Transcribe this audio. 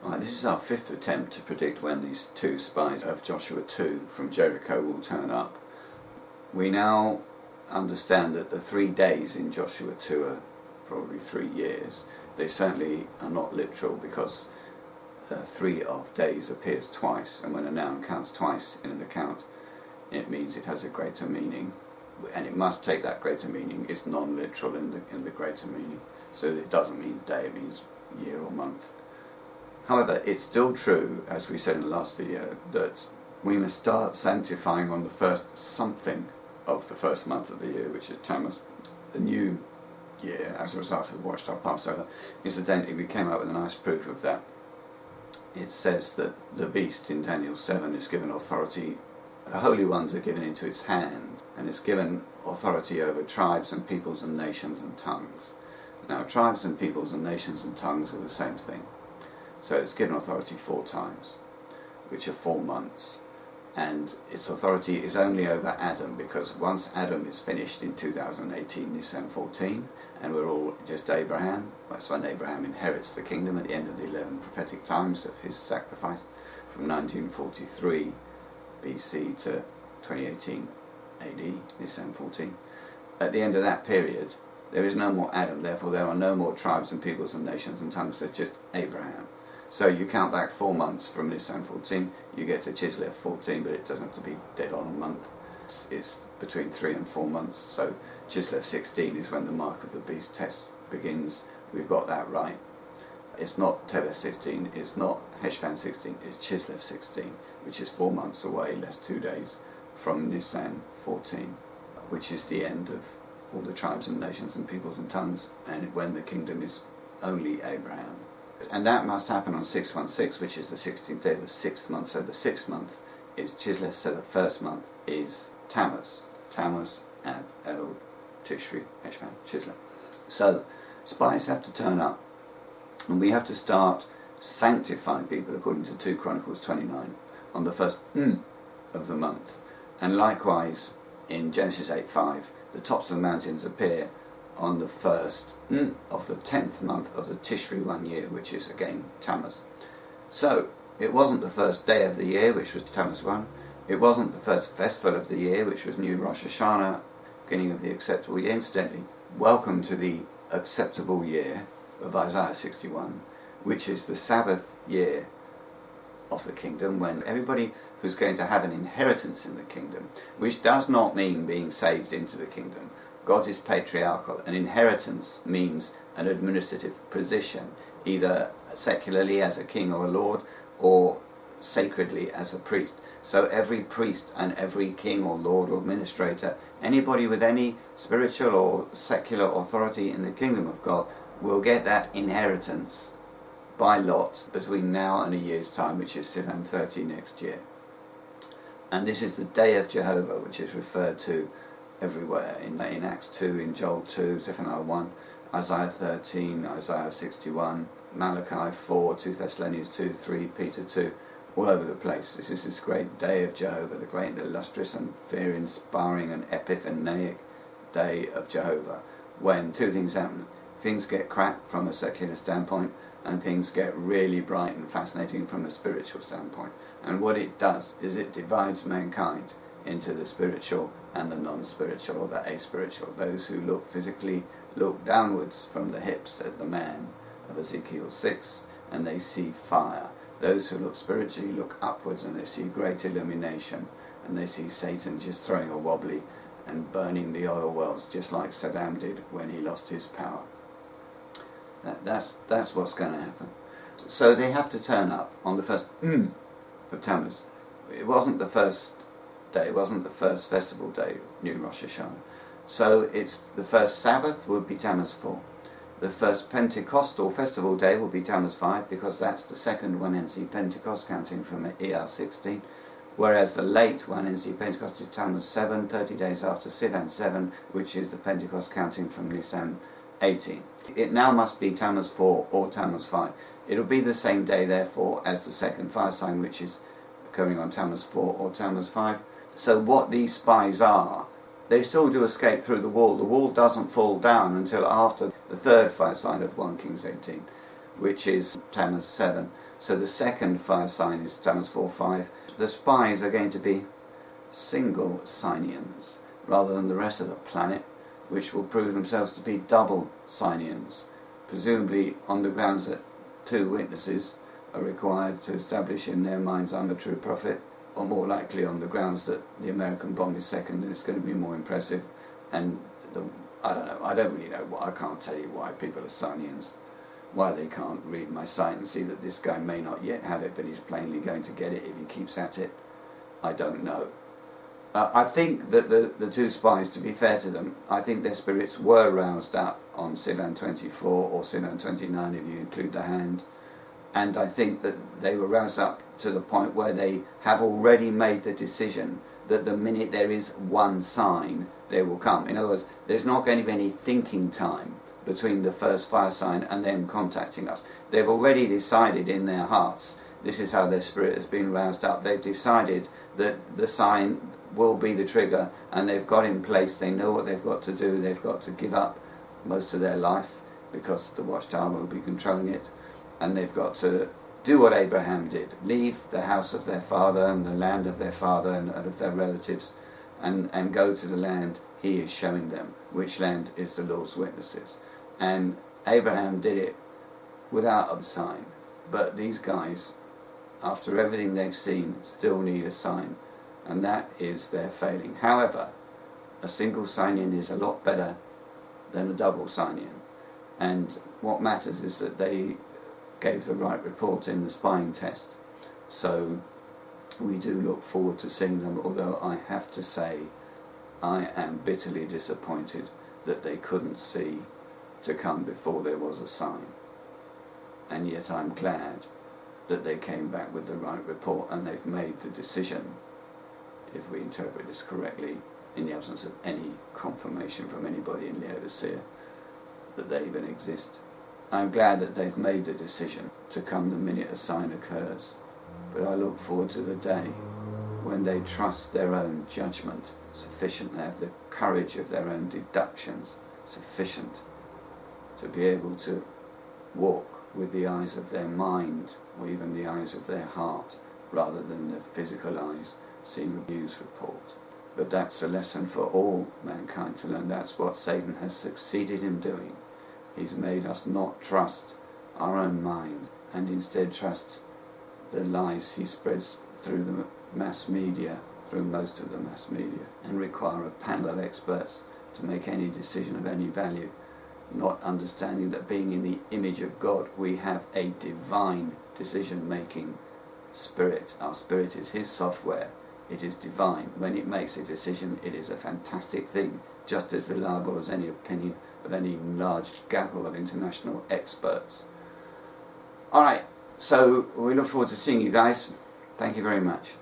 Right, this is our fifth attempt to predict when these two spies of Joshua 2 from Jericho will turn up. We now understand that the 3 days in Joshua 2 are probably 3 years. They certainly are not literal, because 3 of days appears twice, and when a noun counts twice in an account, it means it has a greater meaning, and it must take that greater meaning. It's non-literal in the greater meaning, so it doesn't mean day, it means year or month. However, it's still true, as we said in the last video, that we must start sanctifying on the first something of the first month of the year, which is Tammuz, the new year, as a result of the Watchtower Passover. Incidentally, we came up with a nice proof of that. It says that the beast in Daniel 7 is given authority, the holy ones are given into its hand, and it's given authority over tribes and peoples and nations and tongues. Now, tribes and peoples and nations and tongues are the same thing. So it's given authority 4 times, which are 4 months. And its authority is only over Adam, because once Adam is finished in 2018, Nisan 14, and we're all just Abraham, that's when Abraham inherits the kingdom at the end of the 11 prophetic times of his sacrifice, from 1943 BC to 2018 AD, Nisan 14. At the end of that period, there is no more Adam, therefore there are no more tribes and peoples and nations and tongues, there's just Abraham. So you count back 4 months from Nisan 14, you get to Chislev 14, but it doesn't have to be dead on a month. It's between 3 and 4 months, so Chislev 16 is when the mark of the beast test begins. We've got that right. It's not Teves 16, it's not Heshvan 16, it's Chislev 16, which is 4 months away, less 2 days, from Nisan 14, which is the end of all the tribes and nations and peoples and tongues, and when the kingdom is only Abraham. And that must happen on 616, which is the 16th day of the 6th month. So the 6th month is Chislev, so the first month is Tammuz. Tammuz, Ab, Elul, Tishri, Heshvan, Chislev. So spies have to turn up, and we have to start sanctifying people according to 2 Chronicles 29 on the first of the month. And likewise in Genesis 8:5, the tops of the mountains appear on the first of the 10th month of the Tishri 1 year, which is again Tammuz. So it wasn't the first day of the year, which was Tammuz 1. It wasn't the first festival of the year, which was New Rosh Hashanah, beginning of the acceptable year. Incidentally, welcome to the acceptable year of Isaiah 61, which is the Sabbath year of the kingdom, when everybody who's going to have an inheritance in the kingdom, which does not mean being saved into the kingdom. God is patriarchal. An inheritance means an administrative position, either secularly as a king or a lord, or sacredly as a priest. So every priest and every king or lord or administrator, anybody with any spiritual or secular authority in the kingdom of God, will get that inheritance by lot between now and a year's time, which is Sivan 30 next year. And this is the day of Jehovah, which is referred to everywhere, in Acts 2, in Joel 2, Zephaniah 1, Isaiah 13, Isaiah 61, Malachi 4, 2 Thessalonians 2, 3, Peter 2, all over the place. This is this great day of Jehovah, the great illustrious and fear-inspiring and epiphaneic day of Jehovah, when 2 things happen. Things get crap from a secular standpoint, and things get really bright and fascinating from a spiritual standpoint. And what it does is it divides mankind into the spiritual and the non-spiritual, or the aspiritual. Those who look physically look downwards from the hips at the man of Ezekiel 6, and they see fire. Those who look spiritually look upwards, and they see great illumination, and they see Satan just throwing a wobbly and burning the oil wells, just like Saddam did when he lost his power. That's what's going to happen. So they have to turn up on the first of Tammuz. It wasn't the first day, it wasn't the first festival day, New Rosh Hashanah. So it's the first Sabbath would be Tammuz 4. The first Pentecostal festival day will be Tammuz 5, because that's the second 1 NC Pentecost, counting from ER 16. Whereas the late 1 NC Pentecost is Tammuz 7, 30 days after Sivan 7, which is the Pentecost counting from Nisan 18. It now must be Tammuz 4 or Tammuz 5. It'll be the same day, therefore, as the second fire sign, which is occurring on Tammuz 4 or Tammuz 5. So what these spies are, they still do escape through the wall. The wall doesn't fall down until after the third fire sign of 1 Kings 18, which is Tammuz 7. So the second fire sign is stands for 5. The spies are going to be single signians rather than the rest of the planet, which will prove themselves to be double signians, presumably on the grounds that 2 witnesses are required to establish in their minds I'm a true prophet, or more likely on the grounds that the American bomb is second and it's going to be more impressive. And I don't know, I don't really know, I can't tell you why people are signians, why they can't read my sight and see that this guy may not yet have it, but he's plainly going to get it if he keeps at it. I don't know. I think that the 2 spies, to be fair to them, I think their spirits were roused up on Sivan 24 or Sivan 29 if you include the hand, and I think that they were roused up to the point where they have already made the decision that the minute there is one sign, they will come. In other words, there's not going to be any thinking time between the first fire sign and them contacting us. They've already decided in their hearts, this is how their spirit has been roused up, they've decided that the sign will be the trigger, and they've got in place, they know what they've got to do, they've got to give up most of their life because the watchtower will be controlling it, and they've got to do what Abraham did, leave the house of their father and the land of their father and of their relatives, and go to the land he is showing them, which land is the Lord's witnesses. And Abraham did it without a sign, but these guys, after everything they've seen, still need a sign, and that is their failing. However, a single sign-in is a lot better than a double sign-in, and what matters is that they gave the right report in the spying test. So we do look forward to seeing them, although I have to say I am bitterly disappointed that they couldn't see to come before there was a sign, and yet I'm glad that they came back with the right report and they've made the decision, if we interpret this correctly, in the absence of any confirmation from anybody in Laodicea that they even exist. I'm glad that they've made the decision to come the minute a sign occurs, but I look forward to the day when they trust their own judgment sufficient, they have the courage of their own deductions sufficient to be able to walk with the eyes of their mind or even the eyes of their heart rather than the physical eyes seeing a news report. But that's a lesson for all mankind to learn. That's what Satan has succeeded in doing. He's made us not trust our own mind and instead trust the lies he spreads through the mass media, through most of the mass media, and require a panel of experts to make any decision of any value, not understanding that being in the image of God, we have a divine decision-making spirit. Our spirit is his software. It is divine. When it makes a decision, it is a fantastic thing, just as reliable as any opinion of any large gaggle of international experts. Alright, so we look forward to seeing you guys. Thank you very much.